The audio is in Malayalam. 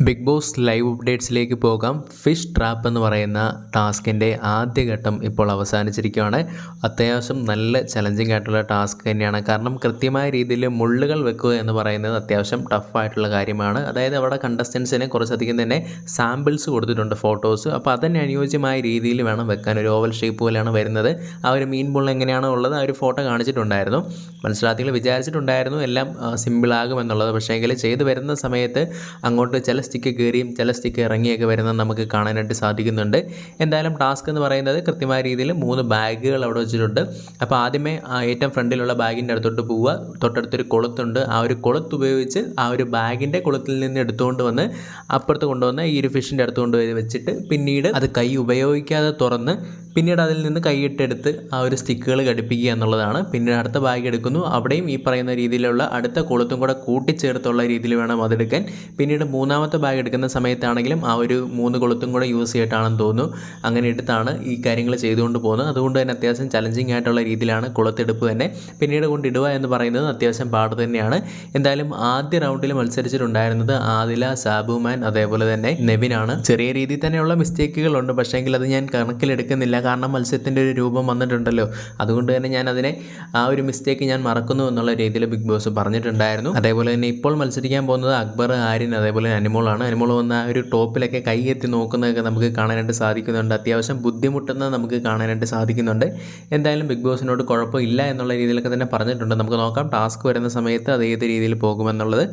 ബിഗ് ബോസ് ലൈവ് അപ്ഡേറ്റ്സിലേക്ക് പോകാം. ഫിഷ് ട്രാപ്പ് എന്ന് പറയുന്ന ടാസ്കിൻ്റെ ആദ്യഘട്ടം ഇപ്പോൾ അവസാനിച്ചിരിക്കുകയാണ്. അത്യാവശ്യം നല്ല ചലഞ്ചിങ് ആയിട്ടുള്ള ടാസ്ക് തന്നെയാണ്. കാരണം കൃത്യമായ രീതിയിൽ മുള്ളുകൾ വെക്കുക എന്ന് പറയുന്നത് അത്യാവശ്യം ടഫായിട്ടുള്ള കാര്യമാണ്. അതായത് അവിടെ കണ്ടസ്റ്റൻസിന് കുറച്ചധികം തന്നെ സാമ്പിൾസ് കൊടുത്തിട്ടുണ്ട്, ഫോട്ടോസ്. അപ്പോൾ അതിന് അനുയോജ്യമായ രീതിയിൽ വേണം വെക്കാൻ. ഒരു ഓവൽ ഷേപ്പ് പോലെയാണ് വരുന്നത്. ആ ഒരു മീൻ ബുൾ എങ്ങനെയാണോ ഉള്ളത് ആ ഒരു ഫോട്ടോ കാണിച്ചിട്ടുണ്ടായിരുന്നു. മത്സരാർത്ഥികൾ വിചാരിച്ചിട്ടുണ്ടായിരുന്നു എല്ലാം സിമ്പിളാകുമെന്നുള്ളത്. പക്ഷേ എങ്കിൽ ചെയ്തു വരുന്ന സമയത്ത് അങ്ങോട്ട് ചില സ്റ്റിക്ക് കയറിയും ചില സ്റ്റിക്ക് ഇറങ്ങിയൊക്കെ വരുന്നത് നമുക്ക് കാണാനായിട്ട് സാധിക്കുന്നുണ്ട്. എന്തായാലും ടാസ്ക് എന്ന് പറയുന്നത് കൃത്യമായ രീതിയിൽ 3 ബാഗുകൾ അവിടെ വെച്ചിട്ടുണ്ട്. അപ്പോൾ ആദ്യമേ ഏറ്റവും ഫ്രണ്ടിലുള്ള ബാഗിൻ്റെ അടുത്തോട്ട് പോവുക. തൊട്ടടുത്തൊരു കൊളുത്തുണ്ട്. ആ ഒരു കൊളുത്ത് ഉപയോഗിച്ച് ആ ഒരു ബാഗിൻ്റെ കൊളുത്തിൽ നിന്ന് എടുത്തുകൊണ്ട് വന്ന് അപ്പുറത്ത് കൊണ്ടുവന്ന് ഈ ഒരു ഫിഷിൻ്റെ അടുത്ത് കൊണ്ടുപോയി വെച്ചിട്ട് പിന്നീട് അത് കൈ ഉപയോഗിക്കാതെ തുറന്ന് പിന്നീട് അതിൽ നിന്ന് കൈയിട്ടെടുത്ത് ആ ഒരു സ്റ്റിക്കുകൾ ഘടിപ്പിക്കുക എന്നുള്ളതാണ്. പിന്നീട് അടുത്ത ബാഗ് എടുക്കുന്നു. അവിടെയും ഈ പറയുന്ന രീതിയിലുള്ള അടുത്ത കൊളുത്തും കൂടെ കൂട്ടിച്ചേർത്തുള്ള രീതിയിൽ വേണം അതെടുക്കാൻ. പിന്നീട് മൂന്നാമത്തെ ബാഗ് എടുക്കുന്ന സമയത്താണെങ്കിലും ആ ഒരു 3 കൊളുത്തും കൂടെ യൂസ് ചെയ്തിട്ടാണെന്ന് തോന്നുന്നു. അങ്ങനെ എടുത്താണ് ഈ കാര്യങ്ങൾ ചെയ്തുകൊണ്ട് പോകുന്നത്. അതുകൊണ്ട് തന്നെ അത്യാവശ്യം ചലഞ്ചിങ് ആയിട്ടുള്ള രീതിയിലാണ് കൊളുത്തെടുപ്പ് തന്നെ. പിന്നീട് കൊണ്ടിടുക എന്ന് പറയുന്നത് അത്യാവശ്യം പാട് തന്നെയാണ്. എന്തായാലും ആദ്യ റൗണ്ടിൽ മത്സരിച്ചിട്ടുണ്ടായിരുന്നത് ആദില, സാബുമാൻ, അതേപോലെ തന്നെ നെവിനാണ്. ചെറിയ രീതിയിൽ തന്നെയുള്ള മിസ്റ്റേക്കുകളുണ്ട്. പക്ഷേങ്കിൽ അത് ഞാൻ കണക്കിലെടുക്കുന്നില്ല. കാരണം മത്സരത്തിൻ്റെ ഒരു രൂപം വന്നിട്ടുണ്ടല്ലോ. അതുകൊണ്ട് തന്നെ ഞാൻ അതിനെ ആ ഒരു മിസ്റ്റേക്ക് ഞാൻ മറക്കുന്നു എന്നുള്ള രീതിയിൽ ബിഗ് ബോസ് പറഞ്ഞിട്ടുണ്ടായിരുന്നു. അതേപോലെ തന്നെ ഇപ്പോൾ മത്സരിക്കാൻ പോകുന്നത് അക്ബർ, ആര്യൻ, അതേപോലെ അനിമോളാണ്. അനിമോൾ വന്ന ആ ഒരു ടോപ്പിലൊക്കെ കൈയെത്തി നോക്കുന്നതൊക്കെ നമുക്ക് കാണാനായിട്ട് സാധിക്കുന്നുണ്ട്. അത്യാവശ്യം ബുദ്ധിമുട്ടുന്നത് നമുക്ക് കാണാനായിട്ട് സാധിക്കുന്നുണ്ട്. എന്തായാലും ബിഗ് ബോസിനോട് കുഴപ്പമില്ല എന്നുള്ള രീതിയിലൊക്കെ തന്നെ പറഞ്ഞിട്ടുണ്ട്. നമുക്ക് നോക്കാം ടാസ്ക് വരുന്ന സമയത്ത് അത് ഏത് രീതിയിൽ പോകുമെന്നുള്ളത്.